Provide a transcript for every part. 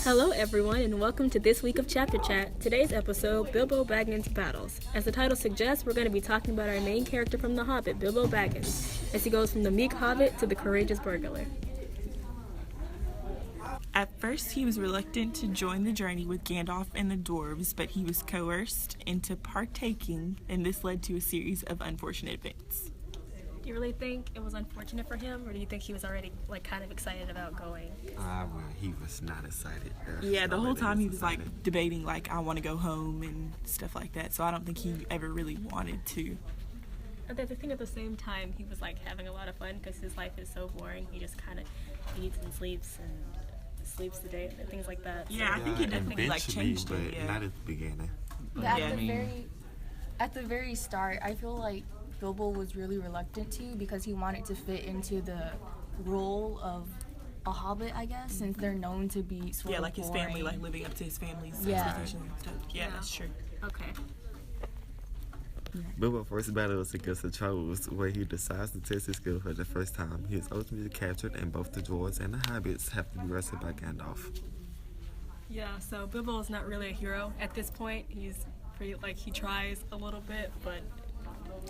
Hello everyone and welcome to this week of Chapter Chat. Today's episode, Bilbo Baggins Battles. As the title suggests, we're going to be talking about our main character from The Hobbit, Bilbo Baggins, as he goes from the meek hobbit to the courageous burglar. At first, he was reluctant to join the journey with Gandalf and the dwarves, but he was coerced into partaking, and this led to a series of unfortunate events. Do you really think it was unfortunate for him, or do you think he was already kind of excited about going? Well, he was not excited. Yeah, the whole time he was debating I want to go home and stuff like that. So I don't think he ever really wanted to. And I think at the same time he was having a lot of fun because his life is so boring. He just kind of eats and sleeps the day and things like that. Yeah, so. I think he definitely changed but it. Yeah. Not at the beginning. But at the very start, I feel like Bilbo was really reluctant to because he wanted to fit into the role of a hobbit, I guess, since they're known to be sort of his boring. family, living up to his family's expectations and stuff. Yeah, that's true. Okay. Bilbo's first battle was against the Trolls, where he decides to test his skill for the first time. He is ultimately captured, and both the dwarves and the hobbits have to be rescued by Gandalf. Yeah, so Bilbo is not really a hero at this point. He's pretty, he tries a little bit, but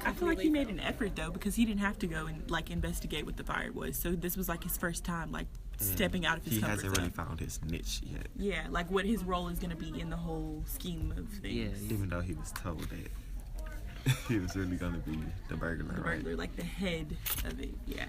I feel like he made an effort though, because he didn't have to go and investigate what the fire was. So this was his first time stepping out of his comfort zone. He hasn't really found his niche yet. Yeah, what his role is going to be in the whole scheme of things. Yeah, even though he was told that he was really going to be the burglar, right? The head of it. Yeah.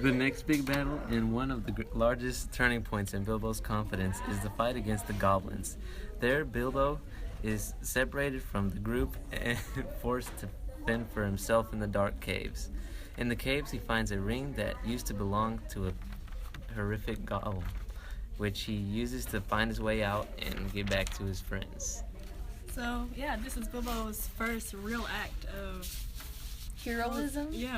The next big battle, and one of the largest turning points in Bilbo's confidence, is the fight against the goblins. There, Bilbo is separated from the group and forced to fend for himself in the dark caves. In the caves, he finds a ring that used to belong to a horrific golem, which he uses to find his way out and get back to his friends. So, yeah, this is Bilbo's first real act of heroism. Yeah.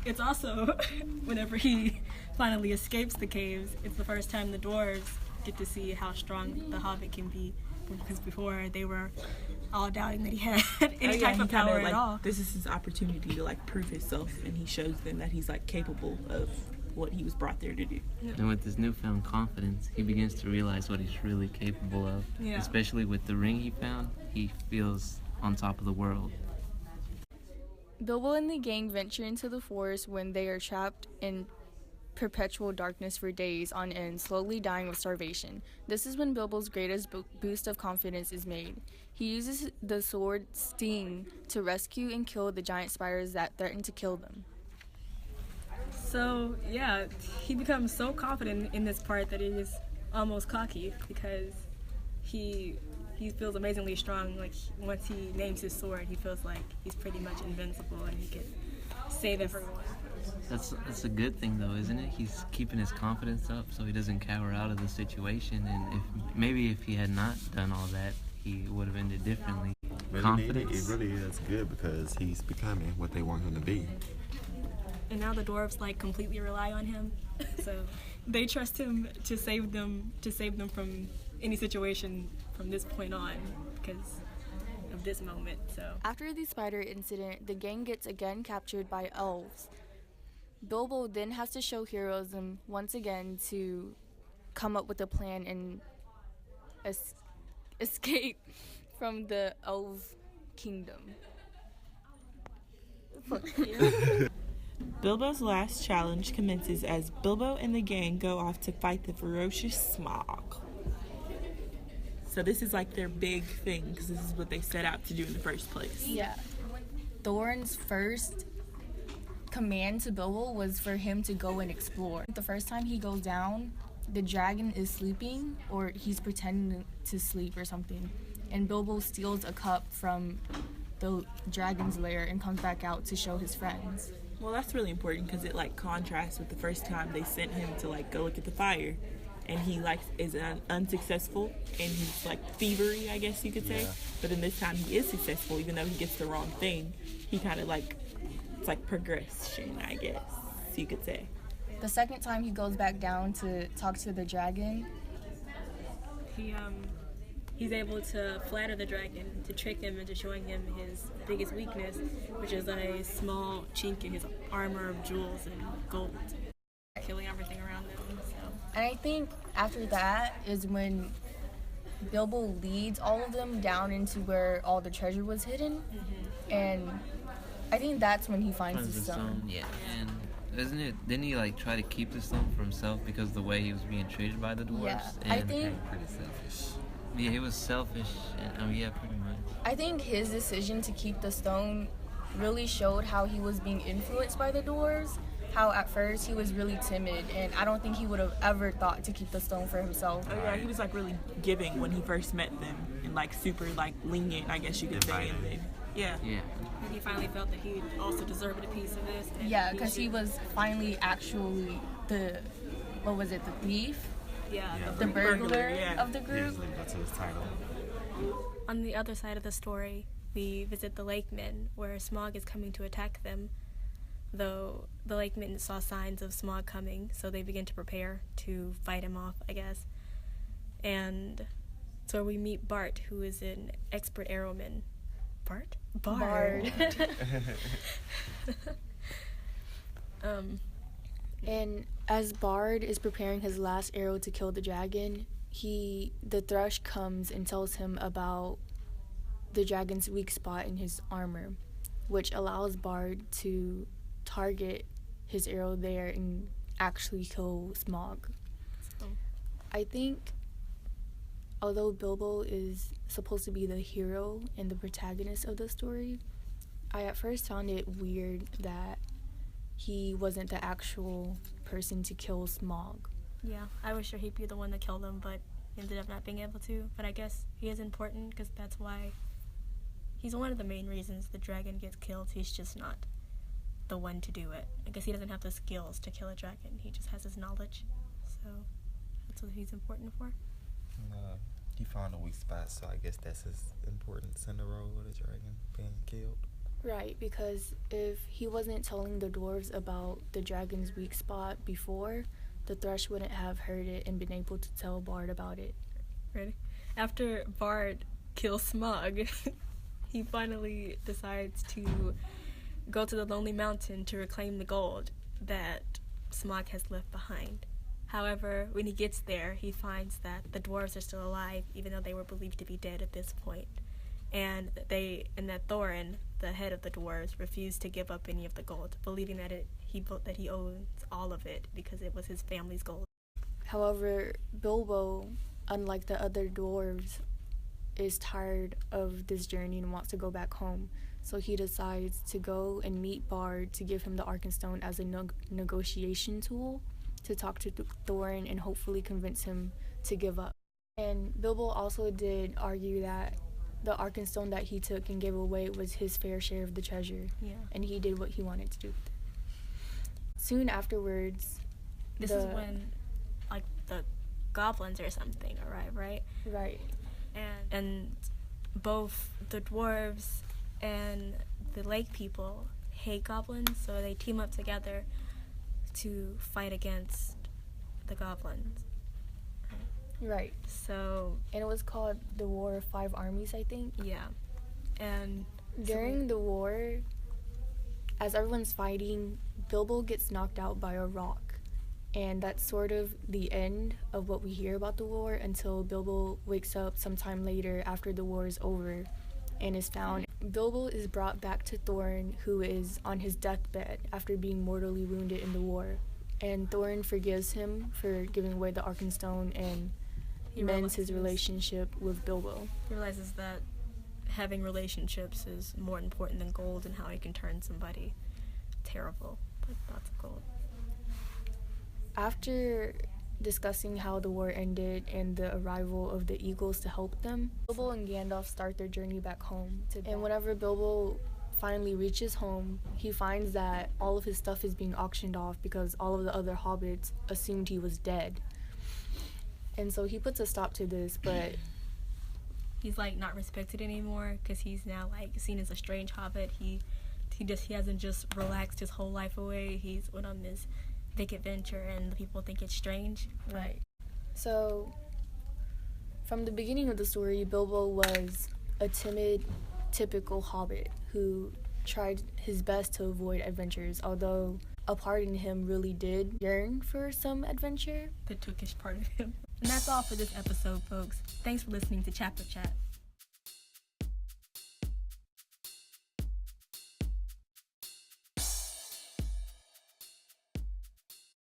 It's also, whenever he finally escapes the caves, it's the first time the dwarves get to see how strong the Hobbit can be. Because before they were all doubting that he had any type of power at all. This is his opportunity to prove himself, and he shows them that he's capable of what he was brought there to do. And with his newfound confidence, he begins to realize what he's really capable of. Yeah. Especially with the ring he found, he feels on top of the world. Bilbo and the gang venture into the forest when they are trapped in perpetual darkness for days on end, slowly dying of starvation. This is when Bilbo's greatest boost of confidence is made. He uses the sword Sting to rescue and kill the giant spiders that threaten to kill them. So, yeah, he becomes so confident in this part that he is almost cocky because he feels amazingly strong. Once he names his sword, he feels like he's pretty much invincible and he can save everyone. That's a good thing though, isn't it? He's keeping his confidence up so he doesn't cower out of the situation, and if he had not done all that, he would have ended differently. It really is good because he's becoming what they want him to be. And now the dwarves completely rely on him, so they trust him to save them from any situation from this point on because of this moment. So after the spider incident, the gang gets again captured by elves. Bilbo then has to show heroism once again to come up with a plan and escape from the elf kingdom. Bilbo's last challenge commences as Bilbo and the gang go off to fight the ferocious Smaug. So this is their big thing because this is what they set out to do in the first place. Yeah. Thorin's first command to Bilbo was for him to go and explore. The first time he goes down, the dragon is sleeping, or he's pretending to sleep or something, and Bilbo steals a cup from the dragon's lair and comes back out to show his friends. Well, that's really important because it contrasts with the first time they sent him to go look at the fire, and he is unsuccessful and he's thievery, I guess you could say. But then this time he is successful, even though he gets the wrong thing. He kind of it's progression, I guess you could say. The second time he goes back down to talk to the dragon, he's able to flatter the dragon, to trick him into showing him his biggest weakness, which is a small chink in his armor of jewels and gold, killing everything around them. So And I think after that is when Bilbo leads all of them down into where all the treasure was hidden. And I think that's when he finds the stone. Yeah, and didn't he like try to keep the stone for himself because of the way he was being treated by the dwarves? Yeah, and I think Pretty selfish. yeah, he was selfish. And, yeah, pretty much. I think his decision to keep the stone really showed how he was being influenced by the dwarves. How at first he was really timid, and I don't think he would have ever thought to keep the stone for himself. Oh yeah, he was like really giving when he first met them, and like super like lenient, I guess you could say. And then, yeah. Yeah. And he finally felt that he also deserved a piece of this. And Yeah, because he was finally actually the thief, the burglar yeah. of the He group. just lived up to his title. On the other side of the story, we visit the Lakemen, where Smaug is coming to attack them. Though the Lakemen saw signs of Smaug coming, so they begin to prepare to fight him off, I guess. And so we meet Bart, who is an expert arrowman. Bart? Bard. And as Bard is preparing his last arrow to kill the dragon, the thrush comes and tells him about the dragon's weak spot in his armor, which allows Bard to target his arrow there and actually kill Smaug. I think although Bilbo is supposed to be the hero and the protagonist of the story, I at first found it weird that he wasn't the actual person to kill Smaug. Yeah, I was sure he'd be the one to kill them, but he ended up not being able to. But I guess he is important because that's why he's one of the main reasons the dragon gets killed. He's just not the one to do it. I guess he doesn't have the skills to kill a dragon. He just has his knowledge. So that's what he's important for. He found a weak spot, so I guess that's his importance in the role of the dragon being killed. Right, because if he wasn't telling the dwarves about the dragon's weak spot before, the thrush wouldn't have heard it and been able to tell Bard about it. Ready? After Bard kills Smaug, he finally decides to go to the Lonely Mountain to reclaim the gold that Smaug has left behind. However, when he gets there, he finds that the dwarves are still alive, even though they were believed to be dead at this point. And that Thorin, the head of the dwarves, refused to give up any of the gold, believing that he owns all of it because it was his family's gold. However, Bilbo, unlike the other dwarves, is tired of this journey and wants to go back home. So he decides to go and meet Bard to give him the Arkenstone as a negotiation tool to talk to Thorin and hopefully convince him to give up. And Bilbo also did argue that the Arkenstone that he took and gave away was his fair share of the treasure. Yeah. And he did what he wanted to do. Soon afterwards, This is when, like, the goblins or something arrive, right? Right. And both the dwarves and the lake people hate goblins, so they team up together to fight against the goblins. Right. So, And it was called the War of Five Armies, I think. yeah. And During the war, as everyone's fighting, Bilbo gets knocked out by a rock. And that's sort of the end of what we hear about the war until Bilbo wakes up sometime later after the war is over and is found. Bilbo is brought back to Thorin, who is on his deathbed after being mortally wounded in the war. And Thorin forgives him for giving away the Arkenstone and mends his relationship with Bilbo. he realizes that having relationships is more important than gold and how he can turn somebody terrible with lots of gold. After discussing how the war ended and the arrival of the eagles to help them, Bilbo and Gandalf start their journey back home. And whenever Bilbo finally reaches home, he finds that all of his stuff is being auctioned off because all of the other hobbits assumed he was dead. And so he puts a stop to this, but He's like not respected anymore because he's now like seen as a strange hobbit. He hasn't just relaxed his whole life away. He's went on this big adventure, and the people think it's strange. Right. So, from the beginning of the story, Bilbo was a timid, typical hobbit who tried his best to avoid adventures, although a part in him really did yearn for some adventure. The Tookish part of him. And that's all for this episode, folks. Thanks for listening to Chapter Chat.